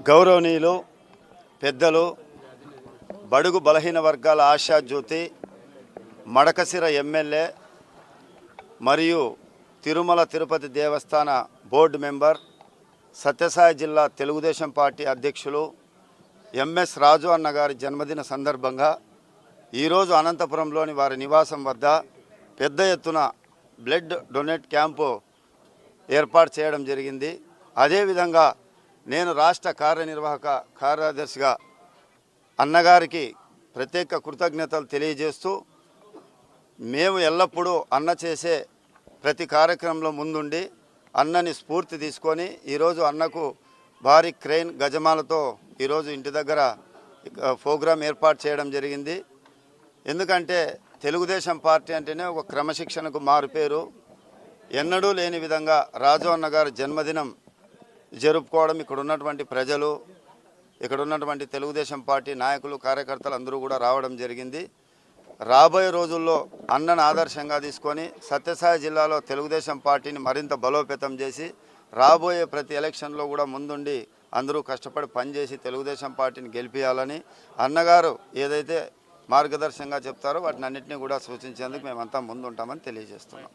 గౌరవనీయులు పెద్దలు బడుగు బలహీన వర్గాల ఆశాజ్యోతి మడకసిర ఎమ్మెల్యే మరియు తిరుమల తిరుపతి దేవస్థాన బోర్డు మెంబర్ సత్యసాయి జిల్లా తెలుగుదేశం పార్టీ అధ్యక్షులు ఎంఎస్ రాజు అన్న గారి జన్మదిన సందర్భంగా ఈరోజు అనంతపురంలోని వారి నివాసం వద్ద పెద్ద ఎత్తున బ్లడ్ డొనేట్ క్యాంపు ఏర్పాటు చేయడం జరిగింది. అదేవిధంగా నేను రాష్ట్ర కార్యనిర్వాహక కార్యదర్శిగా అన్నగారికి ప్రత్యేక కృతజ్ఞతలు తెలియజేస్తూ మేము ఎల్లప్పుడూ అన్న చేసే ప్రతి కార్యక్రమంలో ముందుండి అన్నని స్ఫూర్తి తీసుకొని ఈరోజు అన్నకు భారీ క్రెయిన్ గజమాలతో ఈరోజు ఇంటి దగ్గర ప్రోగ్రాం ఏర్పాటు చేయడం జరిగింది. ఎందుకంటే తెలుగుదేశం పార్టీ అంటేనే ఒక క్రమశిక్షణకు మారుపేరు. ఎన్నడూ లేని విధంగా రాజు అన్న గారి జన్మదినం జరుపుకోవడం ఇక్కడ ఉన్నటువంటి ప్రజలు, ఇక్కడ ఉన్నటువంటి తెలుగుదేశం పార్టీ నాయకులు, కార్యకర్తలు అందరూ కూడా రావడం జరిగింది. రాబోయే రోజుల్లో అన్నను ఆదర్శంగా తీసుకొని సత్యసాయి జిల్లాలో తెలుగుదేశం పార్టీని మరింత బలోపేతం చేసి రాబోయే ప్రతి ఎలక్షన్లో కూడా ముందుండి అందరూ కష్టపడి పనిచేసి తెలుగుదేశం పార్టీని గెలిపించాలని అన్నగారు ఏదైతే మార్గదర్శకంగా చెప్తారో వాటిని అన్నింటినీ కూడా సూచించేందుకు మేమంతా ముందుంటామని తెలియజేస్తున్నాం.